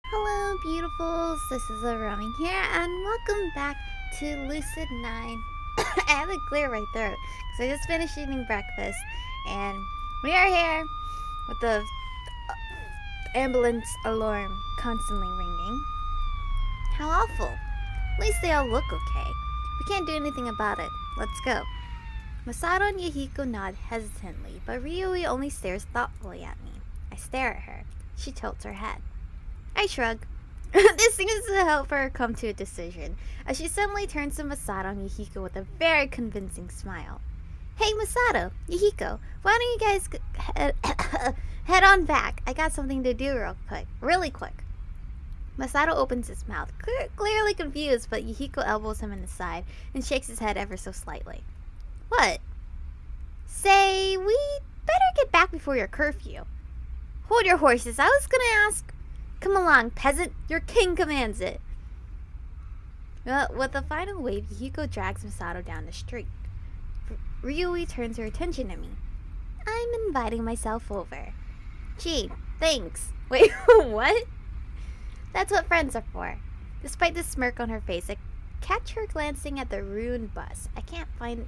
Hello, beautifuls. This is Aromie here, and welcome back to Lucid9. I have a clear right throat because I just finished eating breakfast, and we are here with the ambulance alarm constantly ringing. How awful. At least they all look okay. We can't do anything about it. Let's go. Masato and Yahiko nod hesitantly, but Ryui only stares thoughtfully at me. I stare at her. She tilts her head. I shrug. This seems to help her come to a decision, as she suddenly turns to Masato and Yahiko with a very convincing smile. Hey Masato, Yahiko, why don't you guys head on back? I got something to do really quick. Masato opens his mouth, clearly confused, but Yahiko elbows him in the side and shakes his head ever so slightly. What? Say, we better get back before your curfew. Hold your horses, I was gonna ask. Come along, peasant. Your king commands it. With a final wave, Yahiko drags Masato down the street. Ryui turns her attention to me. I'm inviting myself over. Gee, thanks. Wait, what? That's what friends are for. Despite the smirk on her face, I catch her glancing at the ruined bus. I can't find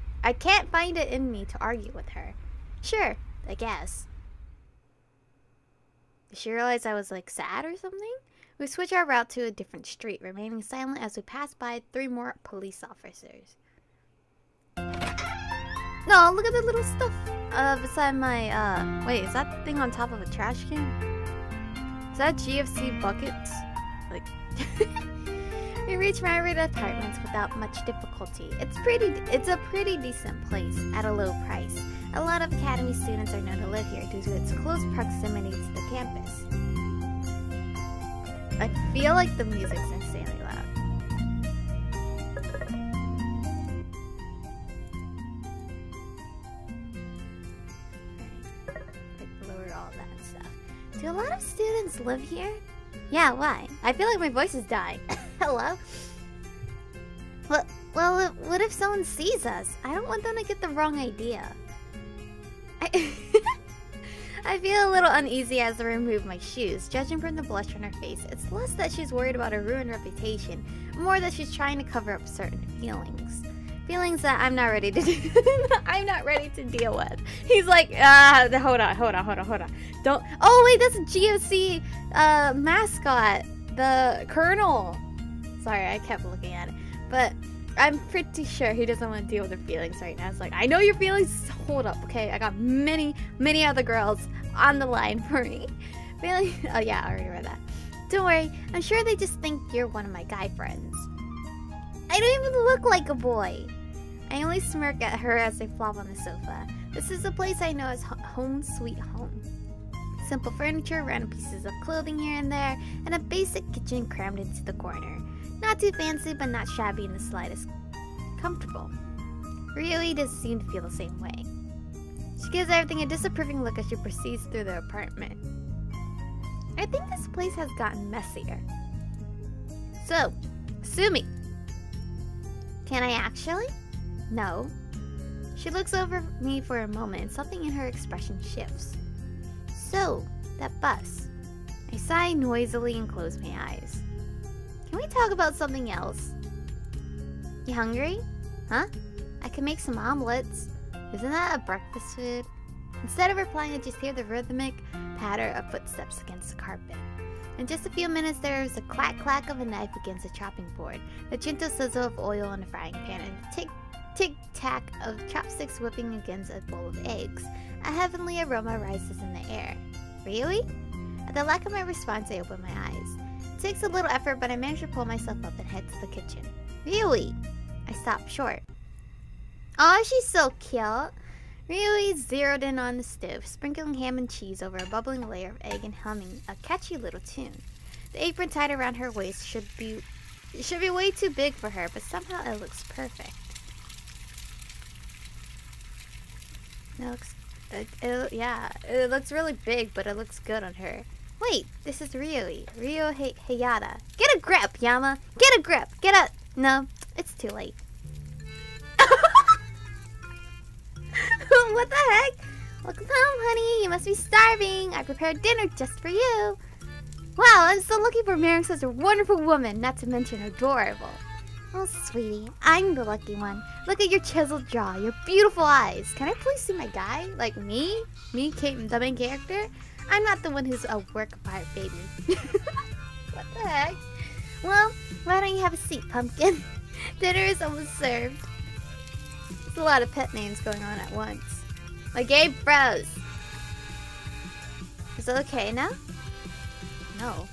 it in me to argue with her. Sure, I guess. Did she realize I was, like, sad or something? We switch our route to a different street, remaining silent as we pass by 3 more police officers. No, look at the little stuff beside my, wait, is that thing on top of a trash can? Is that GFC buckets? Like, we reach my apartments without much difficulty. It's a pretty decent place at a low price. A lot of academy students are known to live here due to its close proximity to the campus. I feel like the music's insanely loud. Like, lower all that stuff. Do a lot of students live here? Yeah, why? I feel like my voice is dying. Hello? Well, what if someone sees us? I don't want them to get the wrong idea. I feel a little uneasy as I remove my shoes. Judging from the blush on her face, it's less that she's worried about a ruined reputation, more that she's trying to cover up certain feelings. Feelings that I'm not ready to deal with. He's like, hold on. Don't. Oh wait, that's a GOC mascot, the Colonel. Sorry, I kept looking at it, but I'm pretty sure he doesn't want to deal with her feelings right now. It's like, I know your feelings. Hold up, okay? I got many other girls on the line for me. Feeling. Oh yeah, I already read that. Don't worry. I'm sure they just think you're one of my guy friends. I don't even look like a boy. I only smirk at her as they flop on the sofa. This is a place I know as home sweet home. Simple furniture, random pieces of clothing here and there, and a basic kitchen crammed into the corner. Not too fancy, but not shabby in the slightest. Comfortable. Ryui does seem to feel the same way. She gives everything a disapproving look as she proceeds through the apartment. I think this place has gotten messier. So, sue me. Can I actually? No. She looks over me for a moment and something in her expression shifts. So, that bus. I sigh noisily and close my eyes. Can we talk about something else? You hungry? Huh? I can make some omelets. Isn't that a breakfast food? Instead of replying, I just hear the rhythmic patter of footsteps against the carpet. In just a few minutes, there is a clack of a knife against the chopping board, the gentle sizzle of oil on the frying pan, and the tick-tack of chopsticks whipping against a bowl of eggs. A heavenly aroma rises in the air. Really? At the lack of my response, I open my eyes. It takes a little effort, but I manage to pull myself up and head to the kitchen. Really? I stop short. Aw, she's so cute. Ryui zeroed in on the stove, sprinkling ham and cheese over a bubbling layer of egg and humming a catchy little tune. The apron tied around her waist should be way too big for her, but somehow it looks perfect. It looks really big, but it looks good on her. Wait, this is Ryui. Ryo Hayata. Get a grip, Yama! Get a grip! Get a... No, it's too late. What the heck? Welcome home, honey. You must be starving. I prepared dinner just for you. Wow, I'm so lucky for marrying such a wonderful woman, not to mention adorable. Oh, sweetie, I'm the lucky one. Look at your chiseled jaw, your beautiful eyes. Can I please see my guy? Like me? Me, Kate, the main character? I'm not the one who's a work of art, baby. What the heck? Well, why don't you have a seat, Pumpkin? Dinner is almost served. There's a lot of pet names going on at once. My game froze. Is it okay now? No.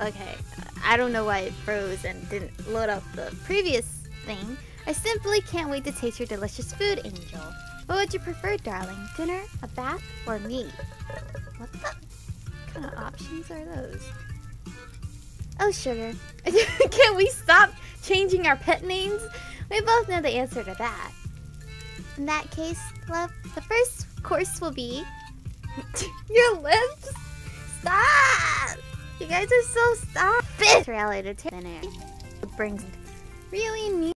Okay, I don't know why it froze and didn't load up the previous thing. I simply can't wait to taste your delicious food, Angel. What would you prefer, darling? Dinner, a bath, or me? What the kind of options are those? Oh, sugar. Can we stop changing our pet names? We both know the answer to that. In that case, love, the first course will be... Your lips? Stop! You guys are so stop. Fish related to thin air. Brings really neat.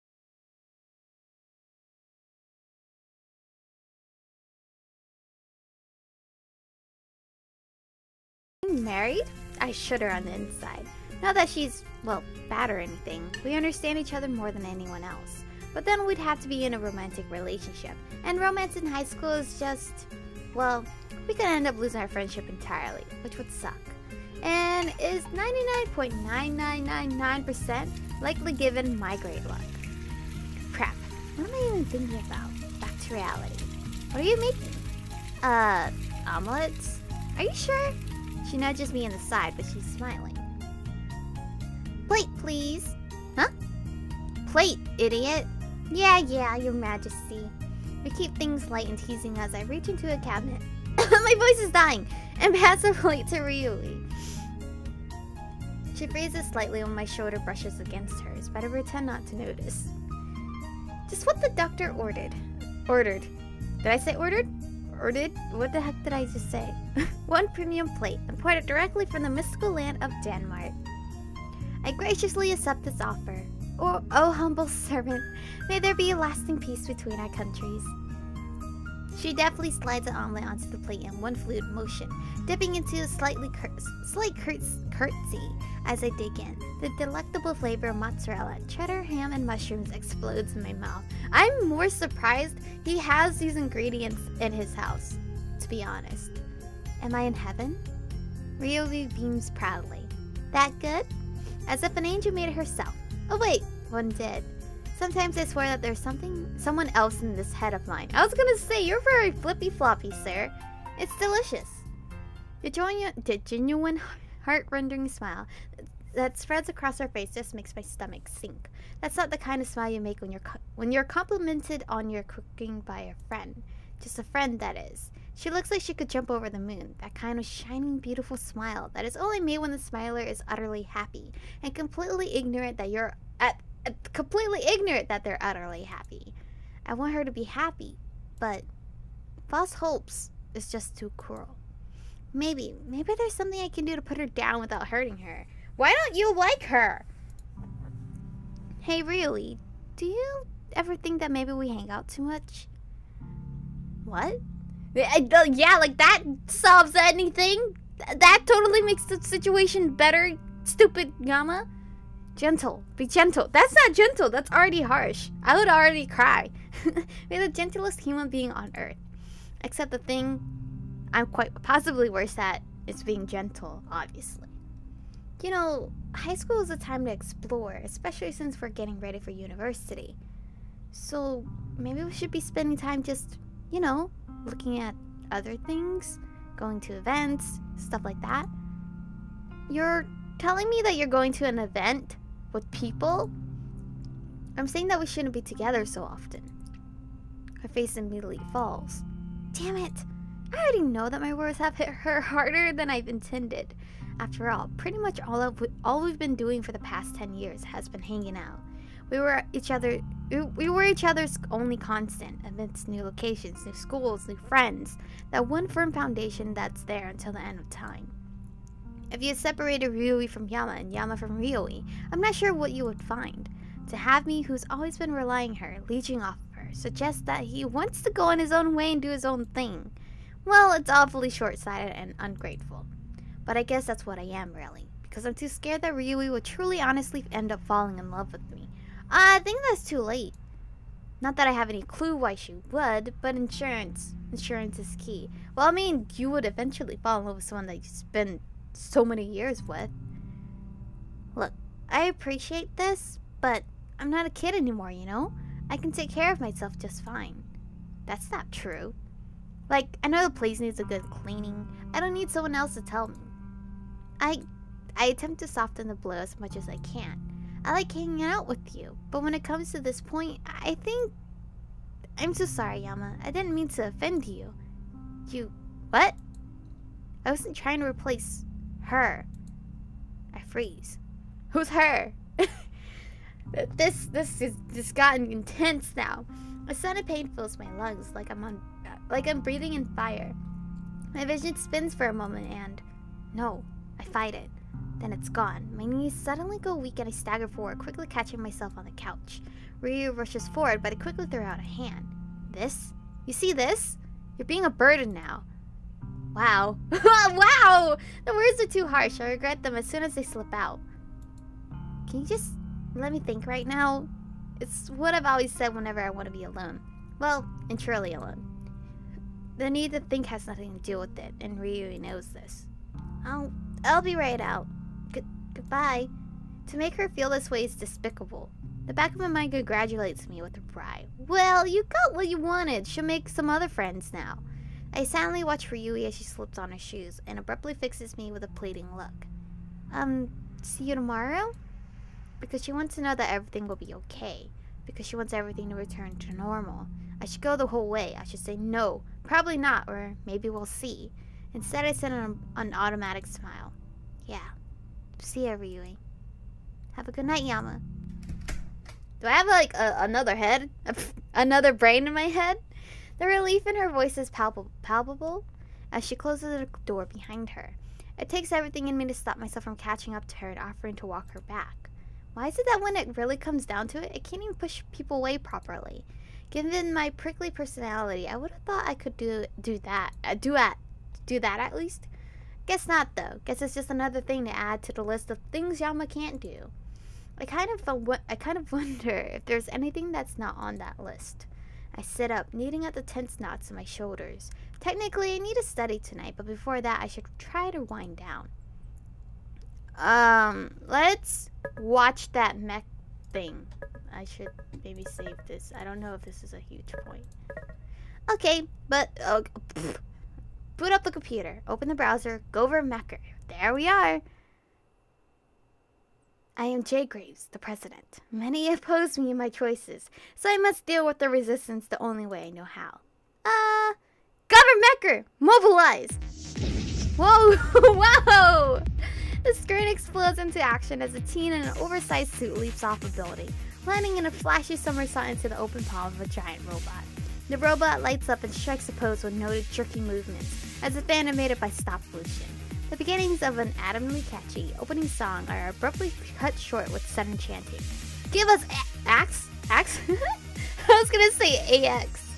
Married? I shudder on the inside. Not that she's, well, bad or anything. We understand each other more than anyone else. But then we'd have to be in a romantic relationship. And romance in high school is just, well, we could end up losing our friendship entirely, which would suck. And is 99.9999% likely given my great luck. Crap, what am I even thinking about? Back to reality. What are you making? Omelets? Are you sure? She nudges me in the side, but she's smiling. Plate, please. Huh? Plate, idiot. Yeah, your majesty. We keep things light and teasing as I reach into a cabinet. My voice is dying, and pass a plate to Ryui. She freezes slightly when my shoulder brushes against hers, but I pretend not to notice. Just what the doctor ordered. Ordered. Did I say ordered? Ordered? What the heck did I just say? One premium plate, imported directly from the mystical land of Denmark. I graciously accept this offer. Oh, humble servant, may there be a lasting peace between our countries. She deftly slides an omelet onto the plate in one fluid motion, dipping into a slight curtsy as I dig in. The delectable flavor of mozzarella, cheddar, ham, and mushrooms explodes in my mouth. I'm more surprised he has these ingredients in his house, to be honest. Am I in heaven? Ryui beams proudly. That good? As if an angel made it herself. Oh wait, one did. Sometimes I swear that there's someone else in this head of mine. I was gonna say, you're very flippy-floppy, sir. It's delicious. The genuine heart-rending smile that spreads across her face just makes my stomach sink. That's not the kind of smile you make when you're complimented on your cooking by a friend. Just a friend, that is. She looks like she could jump over the moon. That kind of shining, beautiful smile that is only made when the smiler is utterly happy and completely ignorant that they're utterly happy. I want her to be happy, but false hopes is just too cruel. Maybe there's something I can do to put her down without hurting her. Why don't you like her? Hey, really? Do you ever think that maybe we hang out too much? What? Yeah, like that solves anything. That totally makes the situation better, stupid Yama. Gentle. Be gentle. That's not gentle. That's already harsh. I would already cry. We're the gentlest human being on earth. Except the thing I'm quite possibly worse at is being gentle, obviously. You know, high school is a time to explore, especially since we're getting ready for university. So maybe we should be spending time just, you know, looking at other things, going to events, stuff like that. You're telling me that you're going to an event with people? I'm saying that we shouldn't be together so often. Her face immediately falls. Damn it! I already know that my words have hit her harder than I've intended. After all, pretty much all we've been doing for the past 10 years has been hanging out. We were each other's only constant amidst new locations, new schools, new friends. That one firm foundation that's there until the end of time. If you separated Ryui from Yama and Yama from Ryui, I'm not sure what you would find. To have me, who's always been relying her, leeching off of her, suggests that he wants to go on his own way and do his own thing. Well, it's awfully short-sighted and ungrateful. But I guess that's what I am, really. Because I'm too scared that Ryui would truly honestly end up falling in love with me. I think that's too late. Not that I have any clue why she would, but insurance. Insurance is key. Well, I mean, you would eventually fall in love with someone that you spend so many years with. Look, I appreciate this, but I'm not a kid anymore, you know? I can take care of myself just fine. That's not true. Like, I know the place needs a good cleaning. I don't need someone else to tell me. I attempt to soften the blow as much as I can. I like hanging out with you, but when it comes to this point, I think... I'm so sorry, Yama. I didn't mean to offend you. You... What? I wasn't trying to replace her. I freeze. Who's her? This has gotten intense now. A sudden pain fills my lungs like I'm breathing in fire. My vision spins for a moment and... No, I fight it. Then it's gone. My knees suddenly go weak and I stagger forward, quickly catching myself on the couch. Ryu rushes forward, but I quickly throw out a hand. This? You see this? You're being a burden now. Wow. Wow! The words are too harsh. I regret them as soon as they slip out. Can you just let me think right now? It's what I've always said whenever I want to be alone. Well, and truly alone. The need to think has nothing to do with it, and Ryu knows this. I'll be right out. Goodbye. To make her feel this way is despicable. The back of my mind congratulates me with a cry. Well, you got what you wanted. She'll make some other friends now. I silently watch Ryui as she slips on her shoes and abruptly fixes me with a pleading look. See you tomorrow? Because she wants to know that everything will be okay. Because she wants everything to return to normal. I should go the whole way. I should say no. Probably not, or maybe we'll see. Instead, I send an automatic smile. Yeah. See ya, Ryui. Have a good night, Yama. Do I have, like, another head? Another brain in my head? The relief in her voice is palpable as she closes the door behind her. It takes everything in me to stop myself from catching up to her and offering to walk her back. Why is it that when it really comes down to it, I can't even push people away properly? Given my prickly personality, I would have thought I could do that at least. Guess not, though. Guess it's just another thing to add to the list of things Yama can't do. I kind of wonder if there's anything that's not on that list. I sit up, kneading at the tense knots in my shoulders. Technically, I need to study tonight, but before that, I should try to wind down. Let's watch that mech thing. I should maybe save this. I don't know if this is a huge point. Okay, but boot up the computer, open the browser, go over Mecher. There we are. I am Jay Graves, the president. Many oppose me in my choices, so I must deal with the resistance the only way I know how. Governor Mecher, mobilize! Whoa, whoa! The screen explodes into action as a teen in an oversized suit leaps off a building, landing in a flashy somersault into the open palm of a giant robot. The robot lights up and strikes a pose with noted jerky movements, as if animated by stop motion. The beginnings of an adamantly catchy opening song are abruptly cut short with sudden chanting. Give us axe? Axe? I was gonna say AX.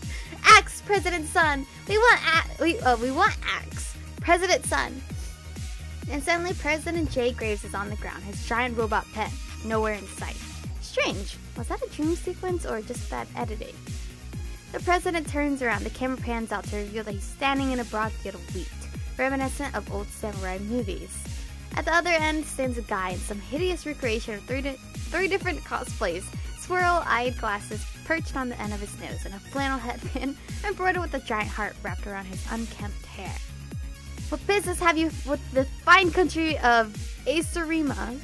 Axe, President Son. We want axe. President Son. And suddenly President Jay Graves is on the ground, his giant robot pet nowhere in sight. Strange. Was that a dream sequence or just bad editing? The president turns around, the camera pans out to reveal that he's standing in a broad field of wheat, reminiscent of old samurai movies. At the other end stands a guy in some hideous recreation of three different cosplays, swirl-eyed glasses perched on the end of his nose, and a flannel headband embroidered with a giant heart wrapped around his unkempt hair. What business have you with the fine country of Asurima?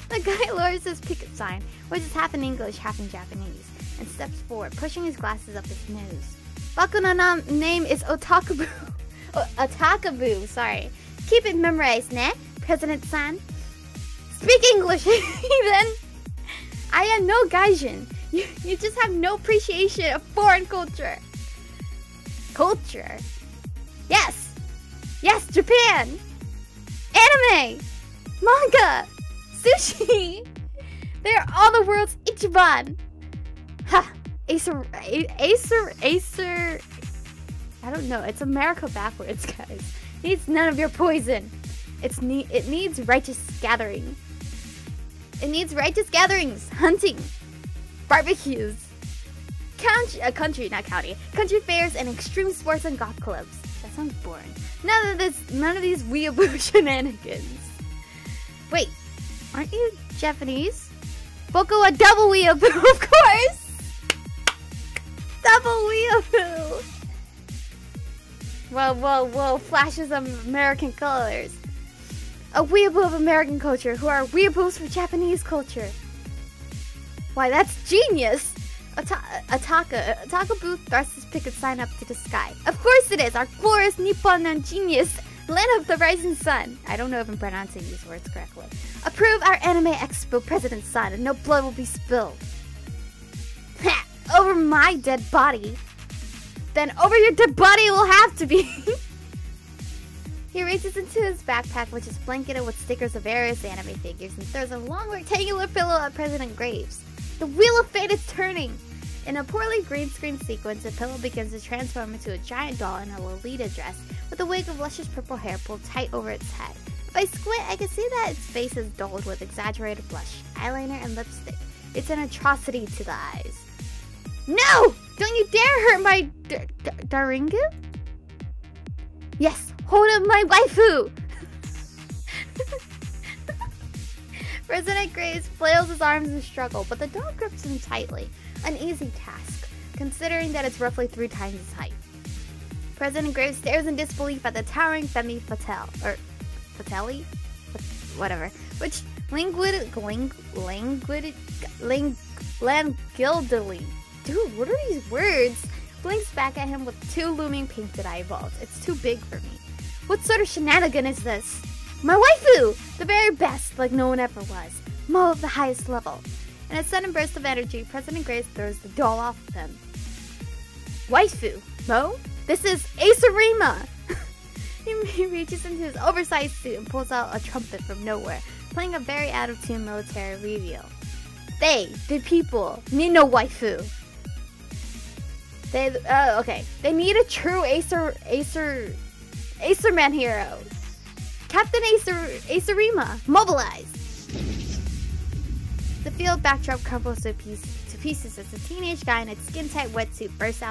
The guy lowers his picket sign, which is half in English, half in Japanese, and steps forward, pushing his glasses up his nose. Bakuna's name is Otakabu. Otakabu, sorry. Keep it memorized, ne? President-san. Speak English, then. I am no gaijin. You just have no appreciation of foreign culture. Culture? Yes. Yes, Japan. Anime. Manga. Sushi. They're all the world's ichiban. Ha. I don't know. It's America backwards, guys. It needs none of your poison. It needs righteous gathering. It needs righteous gatherings, hunting, barbecues, country fairs, and extreme sports and golf clubs. That sounds boring. None of these weeaboo shenanigans. Wait, aren't you Japanese? Boko a double weeaboo, of course! Double weeaboo! Whoa, flashes of American colors. A weeaboo of American culture who are weeaboos for Japanese culture. Why, that's genius! Ataka thrusts his picket sign up to the sky. Of course it is! Our glorious Nippon and genius! Land of the rising sun. I don't know if I'm pronouncing these words correctly. Approve our anime expo president's son and no blood will be spilled. Over my dead body. Then over your dead body it will have to be. He reaches into his backpack, which is blanketed with stickers of various anime figures, and throws a long rectangular pillow at President Graves. The wheel of fate is turning. In a poorly green screen sequence, the pillow begins to transform into a giant doll in a Lolita dress with a wig of luscious purple hair pulled tight over its head. If I squint, I can see that its face is dulled with exaggerated blush, eyeliner, and lipstick. It's an atrocity to the eyes. No! Don't you dare hurt my Daringu? Yes, hold up my waifu! President Graves flails his arms in struggle, but the doll grips him tightly. An easy task, considering that it's roughly 3 times his height. President Graves stares in disbelief at the towering Femme Fatale, or Fatale? Whatever. Which languidly. Dude, what are these words? Blinks back at him with 2 looming painted eyeballs. It's too big for me. What sort of shenanigan is this? My waifu! The very best, like no one ever was. Mo of the highest level. In a sudden burst of energy, President Graves throws the doll off of him. Waifu? Mo? This is Acerima! He reaches into his oversized suit and pulls out a trumpet from nowhere, playing a very out-of-tune military review. They, the people, need no waifu. Okay. They need a true Acerman hero. Captain Acerima, mobilize! The field backdrop crumbles to pieces as a teenage guy in a skin-tight wetsuit bursts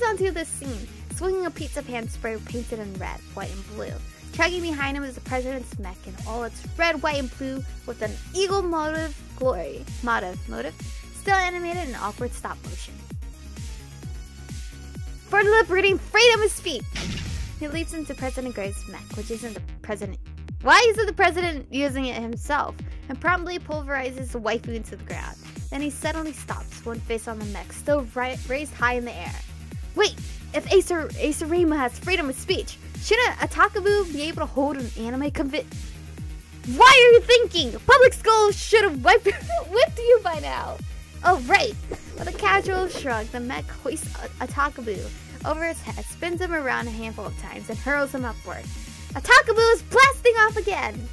onto the scene, swinging a pizza pan spray painted in red, white, and blue. Chugging behind him is the president's mech in all its red, white, and blue with an eagle motive still animated in awkward stop motion. For liberating freedom of speech! He leaps into President Graves' mech, which isn't the president. Why isn't the president using it himself? And promptly pulverizes the waifu into the ground. Then he suddenly stops, one face on the mech, still raised high in the air. Wait, if Acerima has freedom of speech, shouldn't a Takabu be able to hold an anime Why are you thinking? Public school should have whipped you by now. Oh, right. With a casual shrug, the mech hoists a Takabu over his head, spins him around a handful of times, and hurls him upward. A Takabu is blasting off again!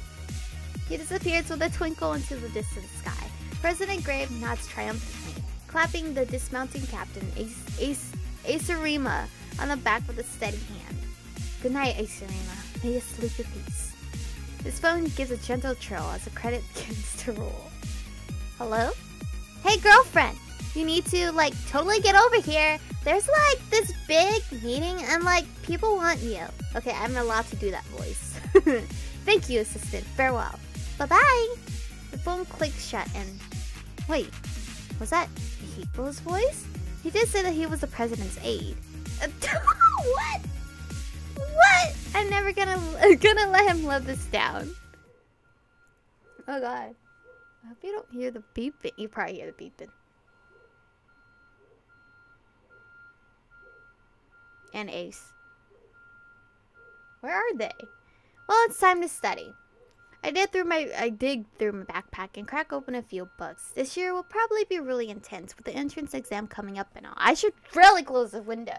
He disappears with a twinkle into the distant sky. President Graves nods triumphantly, clapping the dismounting captain, Acerima, on the back with a steady hand. Good night, Acerima. May you sleep in peace. His phone gives a gentle trill as the credit begins to roll. Hello? Hey, girlfriend! You need to, totally get over here. There's, this big meeting and, people want you. Okay, I'm allowed to do that voice. Thank you, assistant. Farewell. Bye-bye! The phone clicked shut and... Wait, was that Hiko's voice? He did say that he was the president's aide. What? What? I'm never gonna let him live this down. Oh god. I hope you don't hear the beeping. You probably hear the beeping. And Ace. Where are they? Well, it's time to study. I dig through my backpack and crack open a few books. This year will probably be really intense with the entrance exam coming up and all. I should really close the window.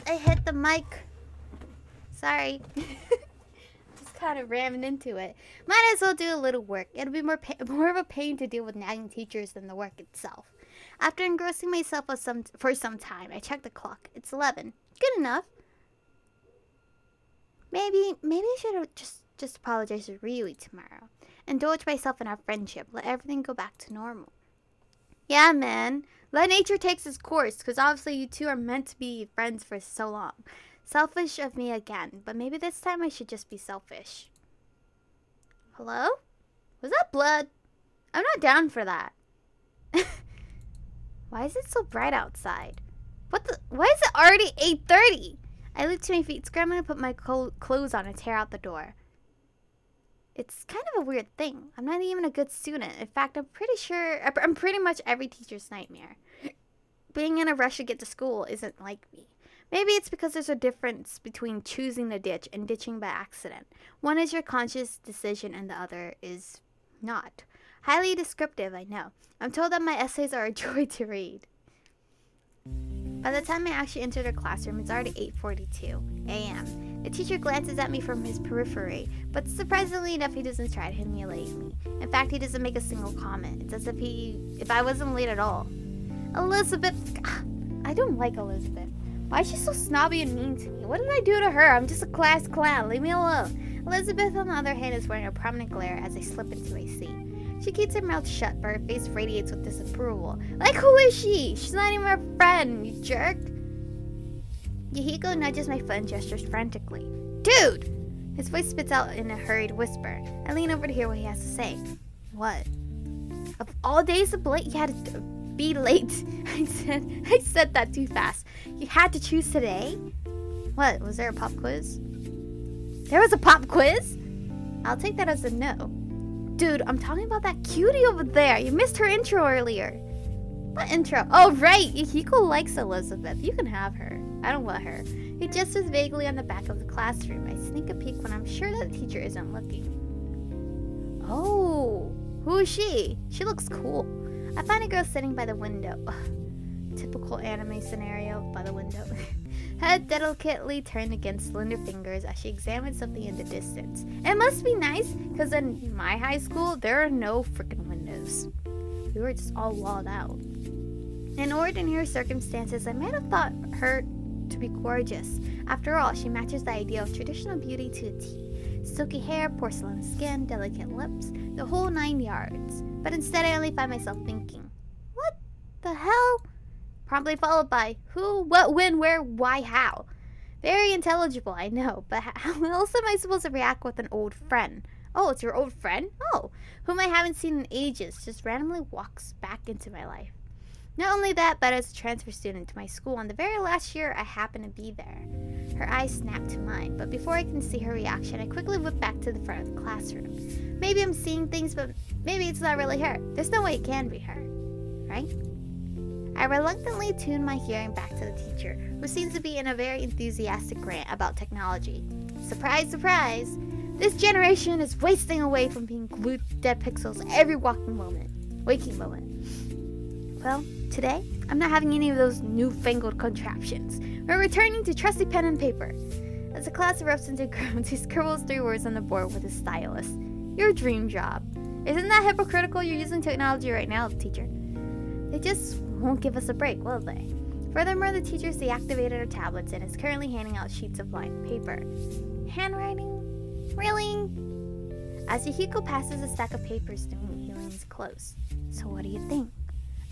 I hit the mic. Sorry. Just kind of ramming into it. Might as well do a little work. It'll be more of a pain to deal with nagging teachers than the work itself. After engrossing myself for some time, I checked the clock. It's 11. Good enough. Maybe I should have just apologize to Ryui tomorrow. Indulge myself in our friendship. Let everything go back to normal. Yeah, man. Let nature take its course, because obviously you two are meant to be friends for so long. Selfish of me again, but maybe this time I should just be selfish. Hello? Was that blood? I'm not down for that. Why is it so bright outside? Why is it already 8:30? I leap to my feet, scrambling to put my clothes on and tear out the door. It's kind of a weird thing. I'm not even a good student. In fact, I'm pretty much every teacher's nightmare. Being in a rush to get to school isn't like me. Maybe it's because there's a difference between choosing to ditch and ditching by accident. One is your conscious decision and the other is not. Highly descriptive, I know. I'm told that my essays are a joy to read. By the time I actually enter the classroom, it's already 8:42 a.m. The teacher glances at me from his periphery, but surprisingly enough, he doesn't try to humiliate me. In fact, he doesn't make a single comment. It's as if I wasn't late at all. Elizabeth, I don't like Elizabeth. Why is she so snobby and mean to me? What did I do to her? I'm just a class clown. Leave me alone. Elizabeth, on the other hand, is wearing a prominent glare as I slip into a seat. She keeps her mouth shut, but her face radiates with disapproval. Like, who is she? She's not even my friend, you jerk. Yahiko nudges my foot and gestures frantically. Dude! His voice spits out in a hurried whisper. I lean over to hear what he has to say. What? Of all days of late, you had to be late. I said that too fast. You had to choose today? What? Was there a pop quiz? There was a pop quiz? I'll take that as a no. Dude, I'm talking about that cutie over there. You missed her intro earlier. What intro? Oh, right. Yahiko likes Elizabeth. You can have her. I don't want her. He gestures vaguely on the back of the classroom. I sneak a peek when I'm sure that the teacher isn't looking. Oh, who is she? She looks cool. I find a girl sitting by the window. Ugh. Typical anime scenario, by the window. Head delicately turned against slender fingers as she examined something in the distance. It must be nice, because in my high school, there are no freaking windows. We were just all walled out. In ordinary circumstances, I might have thought her to be gorgeous. After all, she matches the ideal of traditional beauty to a T. Silky hair, porcelain skin, delicate lips, the whole 9 yards. But instead, I only find myself thinking, what the hell? Promptly followed by who, what, when, where, why, how. Very intelligible, I know, but how else am I supposed to react with an old friend? Oh, it's your old friend? Oh, whom I haven't seen in ages, just randomly walks back into my life. Not only that, but as a transfer student to my school, on the very last year I happened to be there. Her eyes snapped to mine, but before I can see her reaction, I quickly whip back to the front of the classroom. Maybe I'm seeing things, but maybe it's not really her. There's no way it can be her, right? I reluctantly tuned my hearing back to the teacher, who seems to be in a very enthusiastic rant about technology. Surprise, surprise! This generation is wasting away from being glued to dead pixels every waking moment. Well, today, I'm not having any of those newfangled contraptions. We're returning to trusty pen and paper. As the class erupts into groans, he scribbles 3 words on the board with his stylus. Your dream job. Isn't that hypocritical? You're using technology right now, teacher. They just won't give us a break, will they? Furthermore, the teacher's deactivated her tablets and is currently handing out sheets of lined paper. Handwriting? Really? As Yahiko passes a stack of papers to me, he leans close. So what do you think?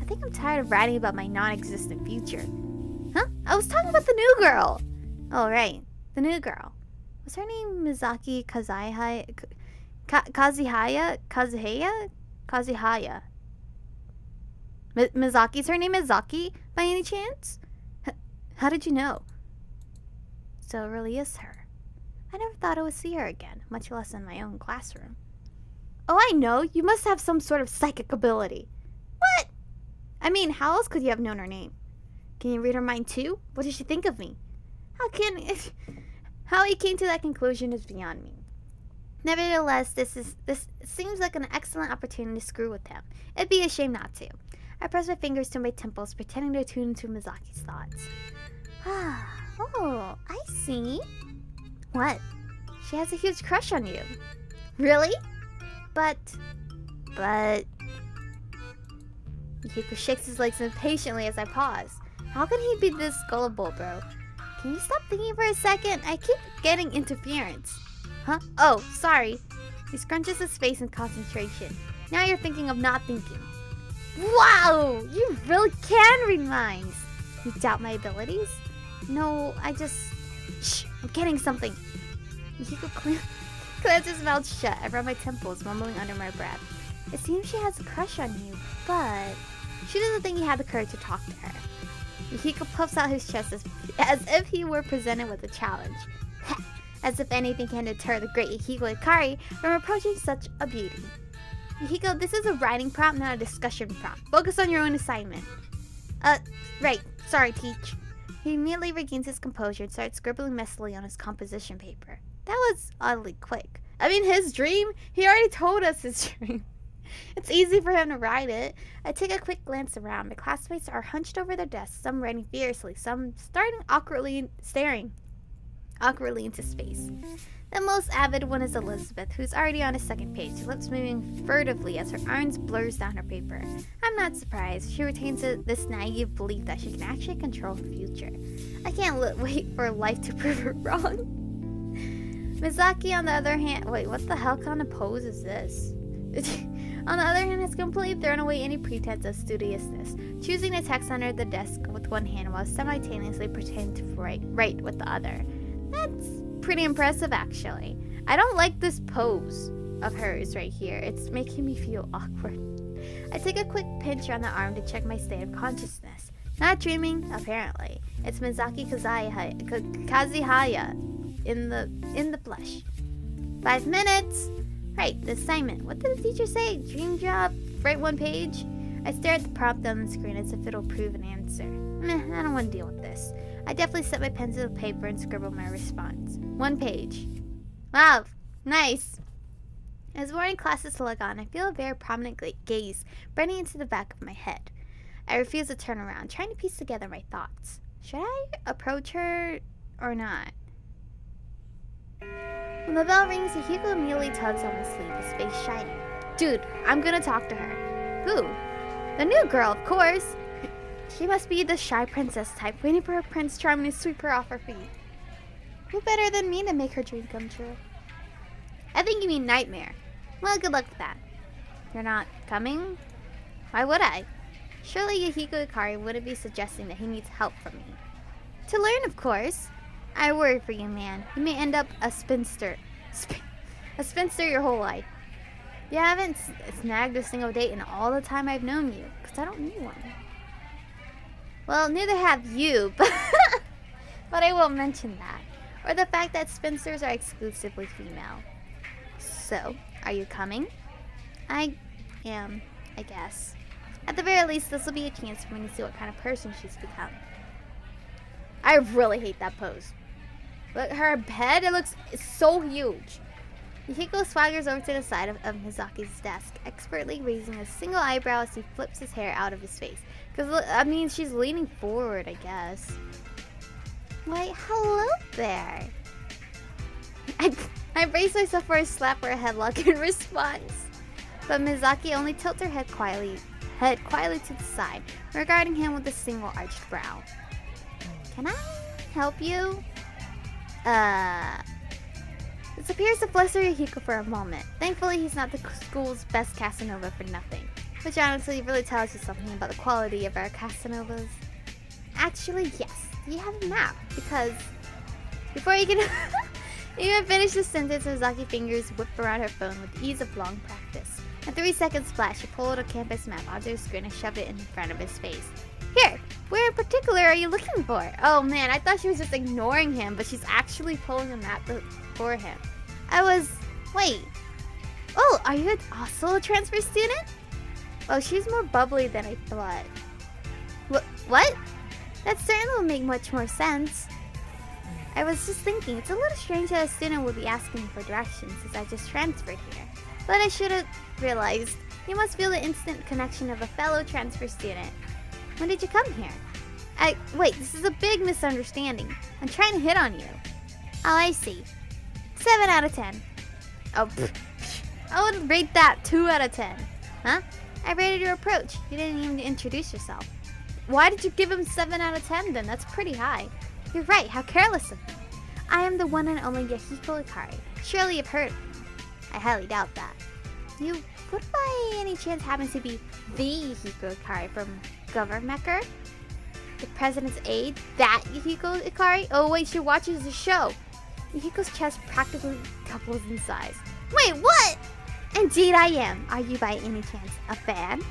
I think I'm tired of writing about my non-existent future. Huh? I was talking about the new girl! Oh, right. The new girl. Was her name Mizaki Kazihaya? Kazihaya? Mizaki's her name is Zaki, by any chance? How did you know? So it really is her. I never thought I would see her again, much less in my own classroom. Oh, I know. You must have some sort of psychic ability. What? I mean, how else could you have known her name? Can you read her mind too? What did she think of me? How he came to that conclusion is beyond me. Nevertheless, this seems like an excellent opportunity to screw with him. It'd be a shame not to. I press my fingers to my temples, pretending to tune into Mizaki's thoughts. Oh, I see. What? She has a huge crush on you. Really? But... Yukiko shakes his legs impatiently as I pause. How can he be this gullible, bro? Can you stop thinking for a second? I keep getting interference. Huh? Oh, sorry. He scrunches his face in concentration. Now you're thinking of not thinking. Wow! You really can read minds. You doubt my abilities? No, I just... Shh! I'm getting something. Yukiko clenches his mouth shut. I rub my temples, mumbling under my breath. It seems she has a crush on you, but... She doesn't think he had the courage to talk to her. Yukiko puffs out his chest as if he were presented with a challenge. As if anything can deter the great Yukiko Ikari from approaching such a beauty. Yukiko, this is a writing prompt, not a discussion prompt. Focus on your own assignment. Right. Sorry, Teach. He immediately regains his composure and starts scribbling messily on his composition paper. That was oddly quick. I mean, his dream? He already told us his dream. It's easy for him to write it. I take a quick glance around. My classmates are hunched over their desks, some writing fiercely, some staring awkwardly into space. The most avid one is Elizabeth, who's already on a second page, her lips moving furtively as her arms blurs down her paper. I'm not surprised. She retains this naive belief that she can actually control her future. I can't wait for life to prove her wrong. Mizaki, on the other hand... Wait, what the hell kind of pose is this? On the other hand, has completely thrown away any pretense of studiousness, choosing to text under the desk with one hand while simultaneously pretending to write with the other. That's pretty impressive, actually. I don't like this pose of hers right here. It's making me feel awkward. I take a quick pinch around the arm to check my state of consciousness. Not dreaming, apparently. It's Mizaki Kazihaya in the flesh. 5 minutes! Right, the assignment. What did the teacher say? Dream job? Write 1 page? I stare at the prompt on the screen as if it'll prove an answer. Meh, I don't want to deal with this. I definitely set my pencil to paper and scribble my response. 1 page. Wow, nice. As morning classes log on, I feel a very prominent gaze burning into the back of my head. I refuse to turn around, trying to piece together my thoughts. Should I approach her or not? When the bell rings, Yukiko immediately tugs on my sleeve, his face shining. Dude, I'm gonna talk to her. Who? The new girl, of course. She must be the shy princess type, waiting for her Prince Charming to sweep her off her feet. Who better than me to make her dream come true? I think you mean nightmare. Well, good luck with that. You're not coming? Why would I? Surely Yukiko Ikari wouldn't be suggesting that he needs help from me. To learn, of course. I worry for you, man. You may end up a spinster. A spinster your whole life. You haven't snagged a single date in all the time I've known you, because I don't need one. Well, neither have you, but I won't mention that. Or the fact that spinsters are exclusively female. So, are you coming? I am, I guess. At the very least, this will be a chance for me to see what kind of person she's become. I really hate that pose. Look, her head, it looks so huge. Yukiko swaggers over to the side of Mizaki's desk, expertly raising a single eyebrow as he flips his hair out of his face. Because, I mean, she's leaning forward, I guess. Why, hello there. I brace myself for a slap or a headlock in response. But Mizaki only tilts her head quietly to the side, regarding him with a single arched brow. Can I help you? This appears to fluster Yukiko for a moment. Thankfully, he's not the school's best Casanova for nothing. Which honestly really tells you something about the quality of our Casanovas. Actually, yes. You have a map, because before you can even finish the sentence, Mizaki's fingers whip around her phone with the ease of long practice. A 3-second splash, she pulled a campus map onto her screen and shoved it in front of his face. Here, where in particular are you looking for? Oh man, I thought she was just ignoring him, but she's actually pulling a map for him. Wait. Oh, are you also a transfer student? Oh, she's more bubbly than I thought. What? That certainly would make much more sense. I was just thinking, it's a little strange that a student would be asking me for directions since I just transferred here. But I should have realized. You must feel the instant connection of a fellow transfer student. When did you come here? Wait, this is a big misunderstanding. I'm trying to hit on you. Oh, I see. 7 out of 10. Oh, I would rate that 2 out of 10. Huh? I rated your approach. You didn't even introduce yourself. Why did you give him 7 out of 10 then? That's pretty high. You're right, how careless of me. I am the one and only Yahiko Ikari. Surely you've heard of me. I highly doubt that. You would by any chance happen to be the Yahiko Ikari from Governmecker? The president's aide? That Yahiko Ikari? Oh wait, she watches the show. Yahiko's chest practically doubles in size. Wait, what? Indeed I am. Are you by any chance a fan?